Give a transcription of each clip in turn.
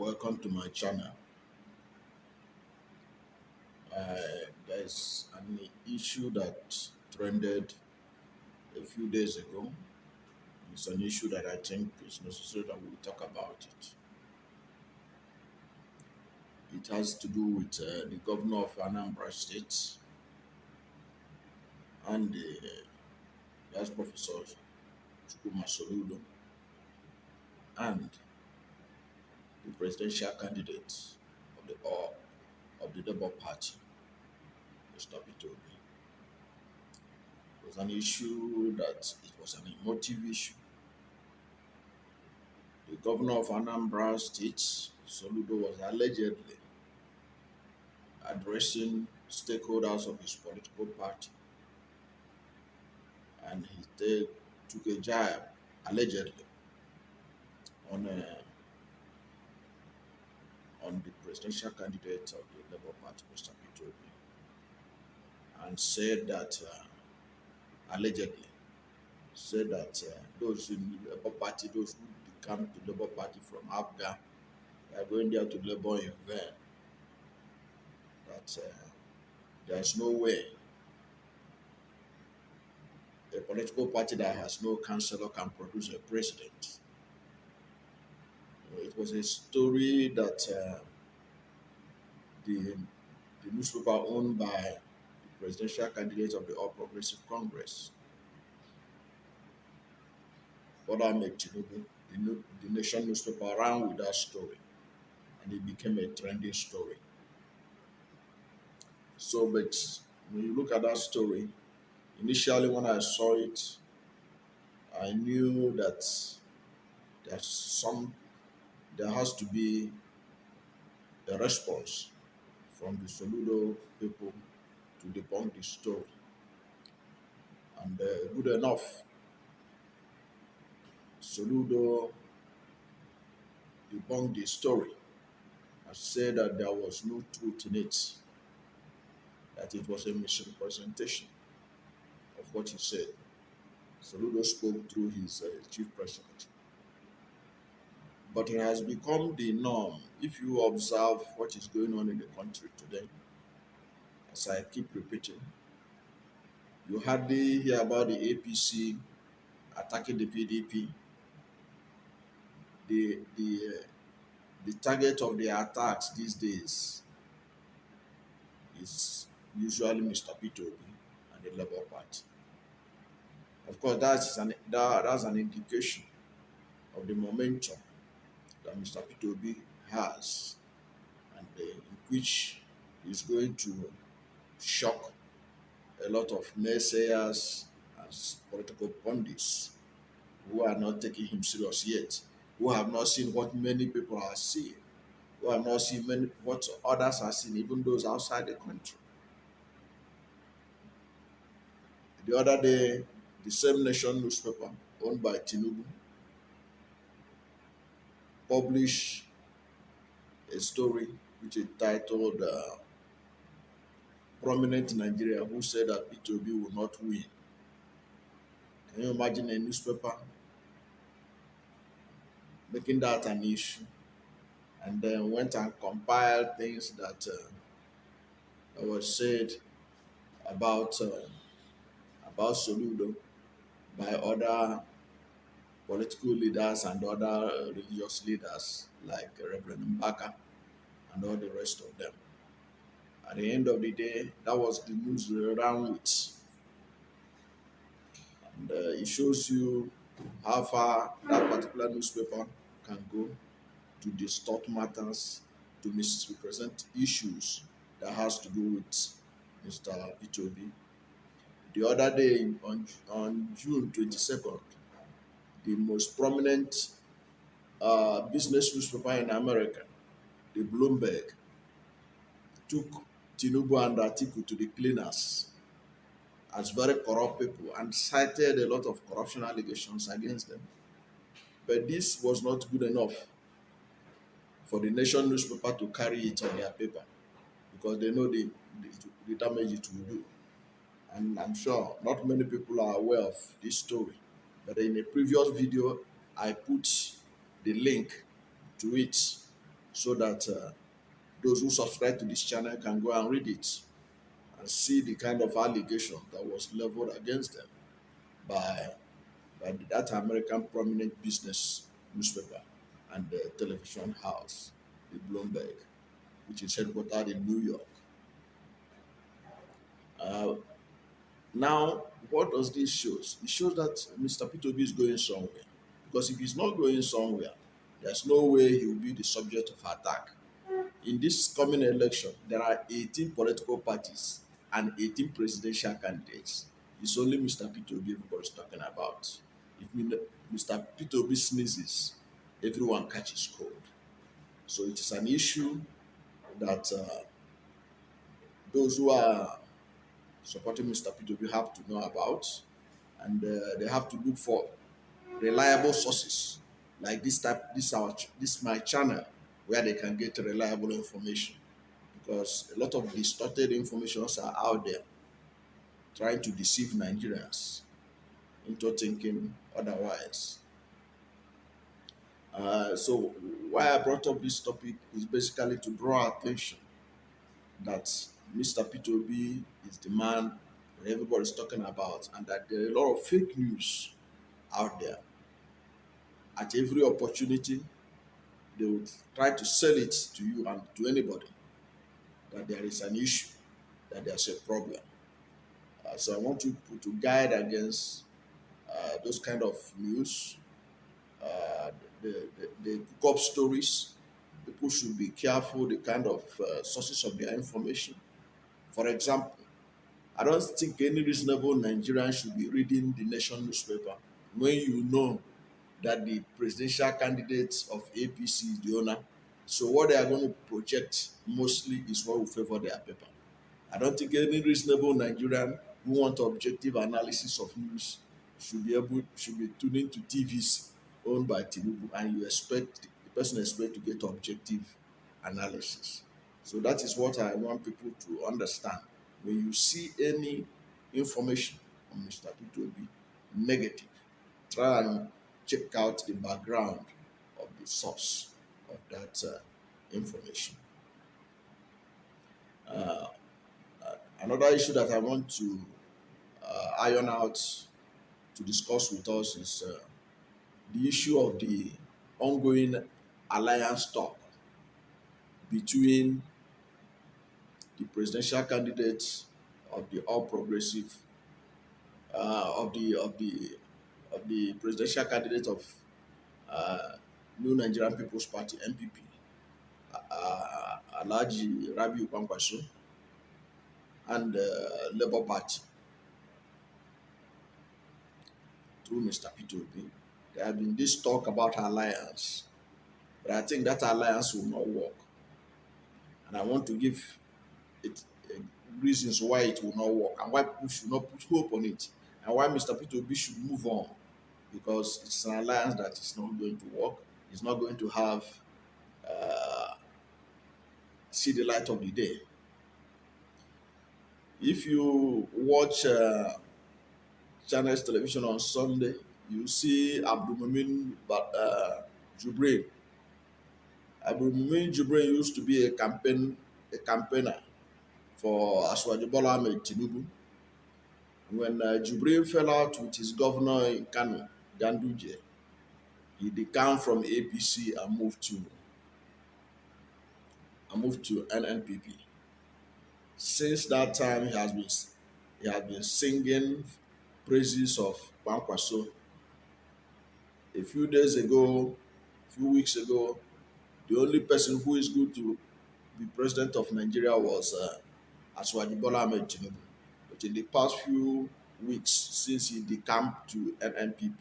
Welcome to my channel. There's an issue that trended a few days ago. It's an issue that I think is necessary that we talk about it. It has to do with the governor of Anambra State and the vice professor Chukwuma Soludo and the presidential candidate of the Labour Party, Mr. Peter Obi. It was an issue that it was an emotive issue. The governor of Anambra State, Soludo, was allegedly addressing stakeholders of his political party, and he took a jab, allegedly, on the presidential candidate of the Labour Party, Mr. Peter Obi, and said that, allegedly, those in the Labour Party, those who come to the Labour Party from Abga, they are going there to labor in vain. That there is no way a political party that has no councillor can produce a president. It was a story that the newspaper owned by the presidential candidate of the All Progressive Congress, Bola Tinubu, the Nation newspaper, ran with that story, and it became a trending story. So, but when you look at that story, initially when I saw it, I knew that there has to be a response from the Soludo people to debunk the story. And good enough, Soludo debunked the story and said that there was no truth in it, that it was a misrepresentation of what he said. Soludo spoke through his chief president. But it has become the norm. If you observe what is going on in the country today, as I keep repeating, you hardly hear about the APC attacking the PDP. The target of the attacks these days is usually Mr. Peter Obi and the Labour Party. Of course, that's an indication of the momentum that Mr. Peter Obi has, and in which he's going to shock a lot of naysayers and political pundits who are not taking him serious yet, who have not seen what many people are seeing, who have not seen what others are seeing, even those outside the country. The other day, the same Nation newspaper owned by Tinubu published a story which is titled Prominent Nigeria Who Said That Peter Obi Will Not Win. Can you imagine a newspaper making that an issue, and then went and compiled things that was said about Soludo by other political leaders and other religious leaders like Reverend Mbaka and all the rest of them. At the end of the day, that was the news we ran with. And it shows you how far that particular newspaper can go to distort matters, to misrepresent issues that has to do with Mr. Peter Obi. The other day, on June 22nd, the most prominent business newspaper in America, the Bloomberg, took Tinubu and Atiku to the cleaners as very corrupt people and cited a lot of corruption allegations against them. But this was not good enough for the Nation newspaper to carry it on their paper, because they know the damage it will do. And I'm sure not many people are aware of this story. But in a previous video, I put the link to it so that those who subscribe to this channel can go and read it and see the kind of allegation that was leveled against them by, by that American prominent business newspaper and the television house, the Bloomberg, which is headquartered in New York. Uh, Now, what does this show? It shows that Mr. Peter Obi is going somewhere. Because if he's not going somewhere, there's no way he will be the subject of attack. In this coming election, there are 18 political parties and 18 presidential candidates. It's only Mr. Peter Obi everybody's talking about. If Mr. Peter Obi sneezes, everyone catches cold. So it is an issue that those who are supporting Mr. Peter Obi have to know about, and they have to look for reliable sources like this my channel, where they can get reliable information, because a lot of distorted informations are out there trying to deceive Nigerians into thinking otherwise. So why I brought up this topic is basically to draw attention that Mr. Peter Obi is the man that everybody's talking about, and that there are a lot of fake news out there. At every opportunity, they would try to sell it to you and to anybody that there is an issue, that there's a problem. So I want you to guide against those kind of news, uh, the cook up stories. People should be careful the kind of sources of their information. For example, I don't think any reasonable Nigerian should be reading the Nation newspaper when you know that the presidential candidate of APC is the owner. So what they are going to project mostly is what will favor their paper. I don't think any reasonable Nigerian who want objective analysis of news should be tuning to TVs owned by Tinubu, and you expect the person expect to get objective analysis. So that is what I want people to understand. When you see any information on Mr. P2B negative, try and check out the background of the source of that information. Uh, Another issue that I want to iron out to discuss with us is the issue of the ongoing alliance talk between the presidential candidate of the All Progressive of the presidential candidate of New Nigerian People's Party (NPP), Alhaji Rabiu Kwankwaso, and Labour Party through Mr. Peter Obi. There have been this talk about alliance, but I think that alliance will not work. And I want to give it reasons why it will not work and why people should not put hope on it, and why Mr. Peter Obi should move on, because it's an alliance that is not going to work. It's not going to have see the light of the day. If you watch Channels Television on Sunday, you see Abdulmumin Jubril. Abdulmumin Jubril used to be a campaigner for Aswaju Bola Ahmed Tinubu. When Jubril fell out with his governor in Kano, Ganduje, he decamped from APC and moved to NNPP. Since that time, he has been singing praises of Kwankwaso. A few weeks ago, the only person who is good to be president of Nigeria was Aswaju Bola Ahmed Tinubu. But in the past few weeks, since he decamped to NNPP,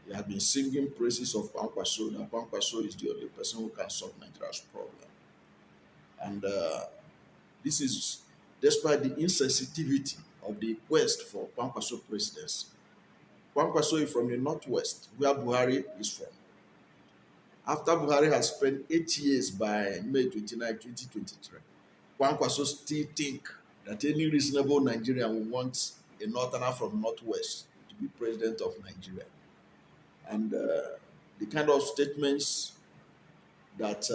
he has been singing praises of Kwankwaso. That Kwankwaso is the only person who can solve Nigeria's problem. And this is despite the insensitivity of the quest for Kwankwaso presidency. Kwankwaso is from the northwest, where Buhari is from. After Buhari has spent 8 years by May 29, 2023, Kwankwaso still think that any reasonable Nigerian will want a northerner from northwest to be president of Nigeria. And the kind of statements that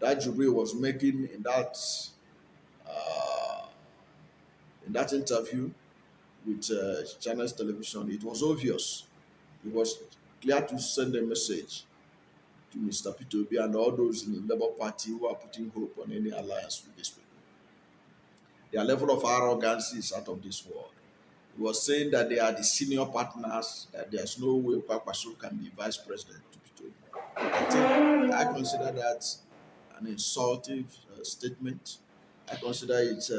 that Jubril was making uh, in that interview with China's television, it was obvious. It was clear to send a message to Mr. Peter Obi and all those in the Labour Party who are putting hope on any alliance with these people. Their level of arrogance is out of this world. He was saying that they are the senior partners, that there's no way Kwankwaso can be vice president to Peter Obi. I consider that an insultive statement. I consider it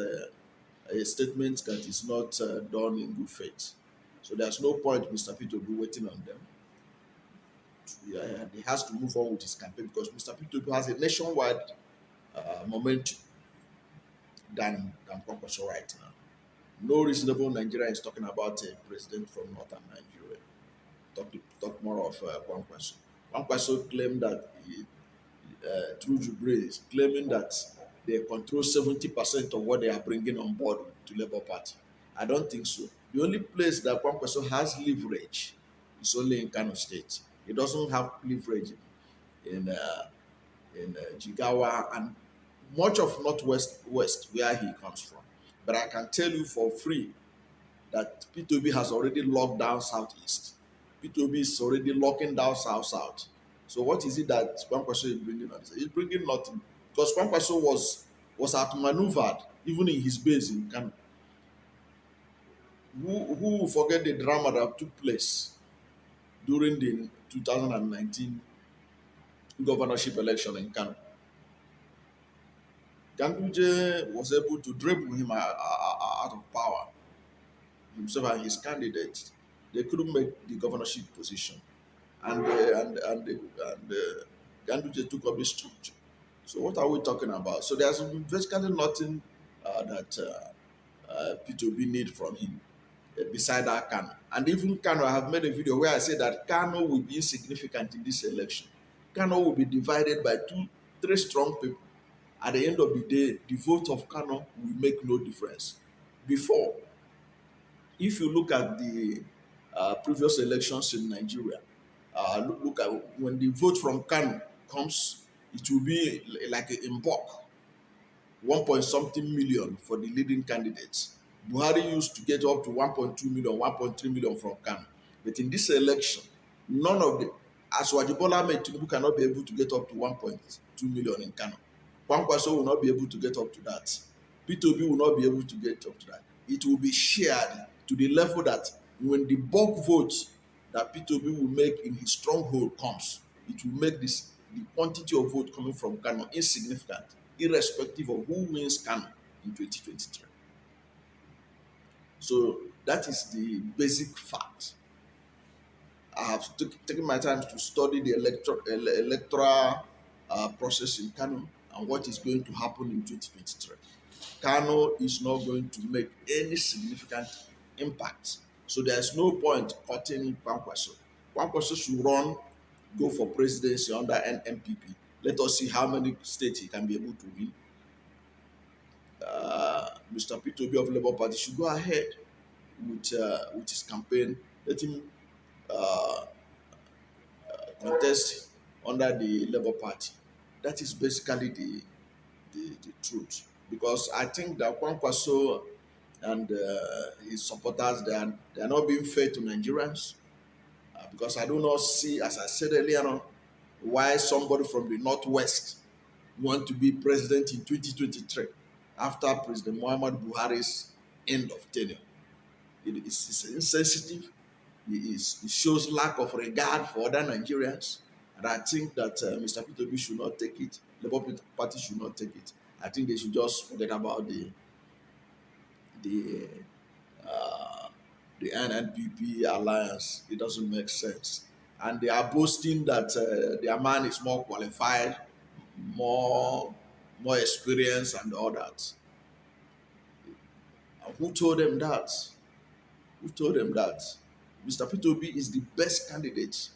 a statement that is not done in good faith. So there's no point Mr. Peter Obi waiting on them. He has to move on with his campaign because Mr. Peter Obi has a nationwide momentum than Kwankwaso right now. No reasonable Nigerian is talking about a president from northern Nigeria. Talk more of Kwankwaso. Kwankwaso claimed that through Jubril is claiming that they control 70% of what they are bringing on board to Labour Party. I don't think so. The only place that Kwankwaso has leverage is only in Kano State. He doesn't have leverage in Jigawa and much of Northwest West where he comes from. But I can tell you for free that P2B has already locked down Southeast. P2B is already locking down South. So what is it that Kwankwaso is bringing on? He's bringing nothing. Because Kwankwaso was outmaneuvered even in his base in Kano. Who will forget the drama that took place during the 2019 governorship election in Kano? Ganduje was able to dribble him out of power, himself and his candidate. They couldn't make the governorship position, and Ganduje took up the structure. So what are we talking about? So there's basically nothing that Peter Obi need from him beside that Kano. And even Kano, I have made a video where I say that Kano will be insignificant in this election. Kano will be divided by three strong people. At the end of the day, the vote of Kano will make no difference. Before, if you look at the previous elections in Nigeria, look at when the vote from Kano comes, it will be like in bulk, 1 point something million for the leading candidates. Buhari used to get up to 1.2 million, 1.3 million from Kano. But in this election, none of the, as Wajibola Tinubu cannot be able to get up to 1.2 million in Kano. Kwankwaso will not be able to get up to that. P2B will not be able to get up to that. It will be shared to the level that when the bulk votes that P2B will make in his stronghold comes, it will make the quantity of vote coming from Kano insignificant, irrespective of who wins Kano in 2023. So that is the basic fact. I have taken my time to study the electoral process in Kano and what is going to happen in 2023. Kano is not going to make any significant impact. So there's no point cutting Kwankwaso. Kwankwaso should go for presidency under NNPP. Let us see how many states he can be able to win. Mr. Peter Obi of Labour Party should go ahead with his campaign. Let him contest under the Labour Party. That is basically the truth. Because I think that Kwankwaso and his supporters, they are not being fair to Nigerians. Because I do not see, as I said earlier on, why somebody from the Northwest want to be president in 2023 after President Muhammad Buhari's end of tenure. It is insensitive. It shows lack of regard for other Nigerians. And I think that Mr. Peter Obi should not take it. Labour Party should not take it. I think they should just forget about the NNPP alliance. It doesn't make sense. And they are boasting that their man is more qualified, more experienced, and all that. And who told them that? Who told them that? Mr. Peter Obi is the best candidate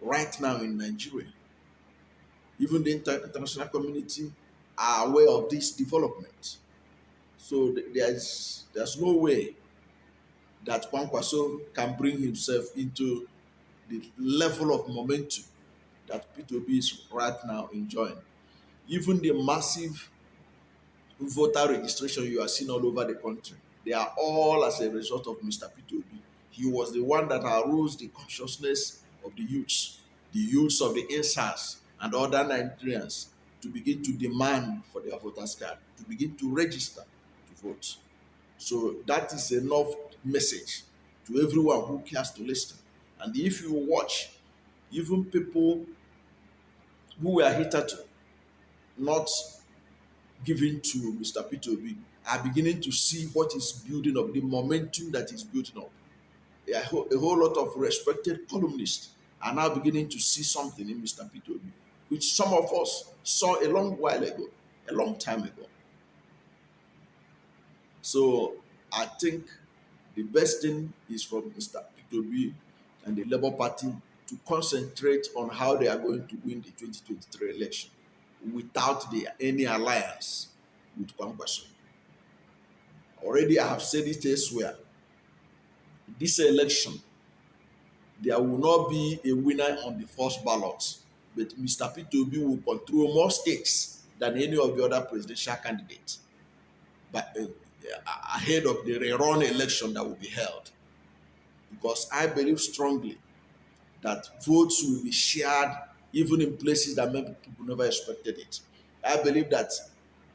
right now in Nigeria. Even the international community are aware of this development. So there's no way that Kwankwaso can bring himself into the level of momentum that P2B is right now enjoying. Even the massive voter registration you are seeing all over the country, they are all as a result of Mr. Peter Obi. He was the one that arose the consciousness of the youths of the insiders and other Nigerians to begin to demand for their voters card, to begin to register to vote. So that is enough message to everyone who cares to listen. And if you watch, even people who were hitherto not given to Mr. Peter Obi are beginning to see what is building up, the momentum that is building up. A whole lot of respected columnists are now beginning to see something in Mr. Peter Obi, which some of us saw a long while ago, a long time ago. So I think the best thing is for Mr. Peter Obi and the Labour Party to concentrate on how they are going to win the 2023 election without any alliance with Kwankwaso. Already I have said it elsewhere. This election, there will not be a winner on the first ballot, but Mr. Peter Obi will control more states than any of the other presidential candidates, but ahead of the rerun election that will be held. Because I believe strongly that votes will be shared even in places that many people never expected it. I believe that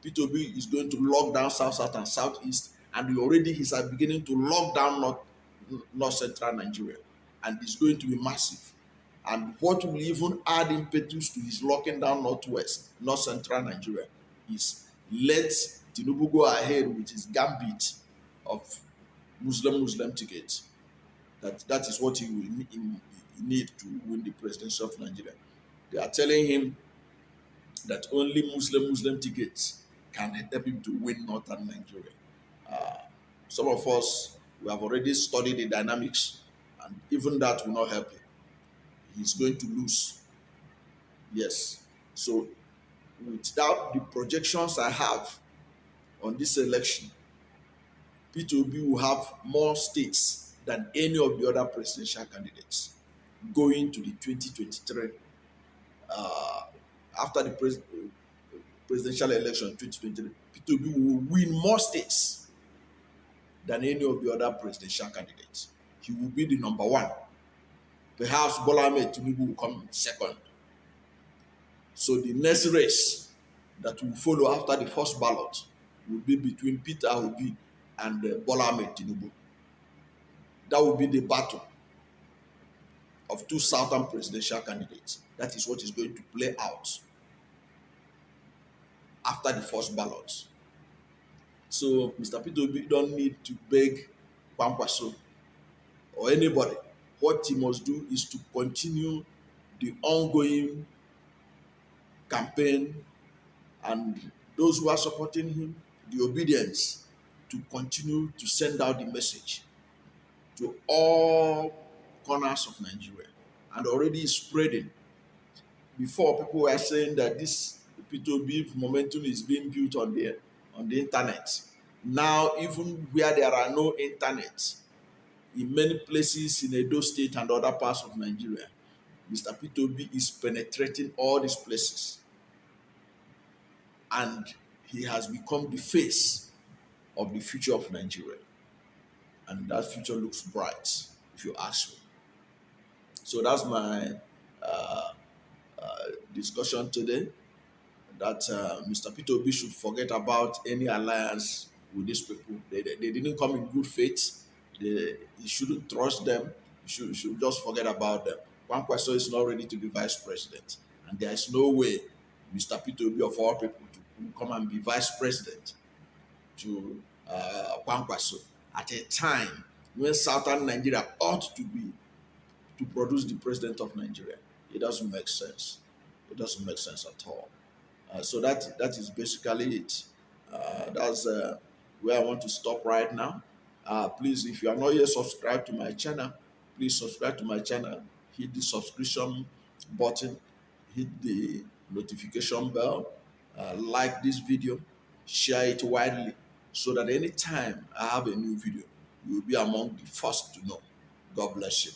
Peter Obi is going to lock down South and Southeast, and already he's beginning to lock down North Central Nigeria, and it's going to be massive. And what will even add impetus to his locking down North Central Nigeria is let Tinubu go ahead with his gambit of Muslim tickets. That is what he will need to win the presidency of Nigeria. They are telling him that only Muslim tickets can help him to win northern Nigeria. Some of us, we have already studied the dynamics, and even that will not help him. He's going to lose. Yes. So without the projections I have on this election, Peter Obi will have more states than any of the other presidential candidates going to the 2023 after the presidential election 2023. Peter Obi will win more states than any of the other presidential candidates. He will be the number one. Perhaps Bola Ahmed Tinubu will come second. So the next race that will follow after the first ballot will be between Peter Obi and Bola Ahmed Tinubu. That will be the battle of two southern presidential candidates. That is what is going to play out after the first ballot. So Mr. Peter Obi don't need to beg Kwankwaso or anybody. What he must do is to continue the ongoing campaign, and those who are supporting him, the obedience to continue to send out the message to all corners of Nigeria, and already spreading. Before, people were saying that this Peter Obi momentum is being built on the internet. Now, even where there are no internet, in many places in Edo State and other parts of Nigeria, Mr. Peter Obi is penetrating all these places, and he has become the face of the future of Nigeria, and that future looks bright, if you ask me. So that's my discussion today, that Mr. Peter Obi should forget about any alliance with these people. They didn't come in good faith. He shouldn't trust them. He should just forget about them. Kwankwaso is not ready to be vice president, and there is no way Mr. Peter Obi of all people to come and be vice president to Kwankwaso at a time when southern Nigeria ought to produce the president of Nigeria. It doesn't make sense. It doesn't make sense at all. So that is basically it. That's where I want to stop right now. Please, if you are not yet subscribed to my channel, please subscribe to my channel. Hit the subscription button, hit the notification bell, like this video, share it widely, so that anytime I have a new video, you will be among the first to know. God bless you.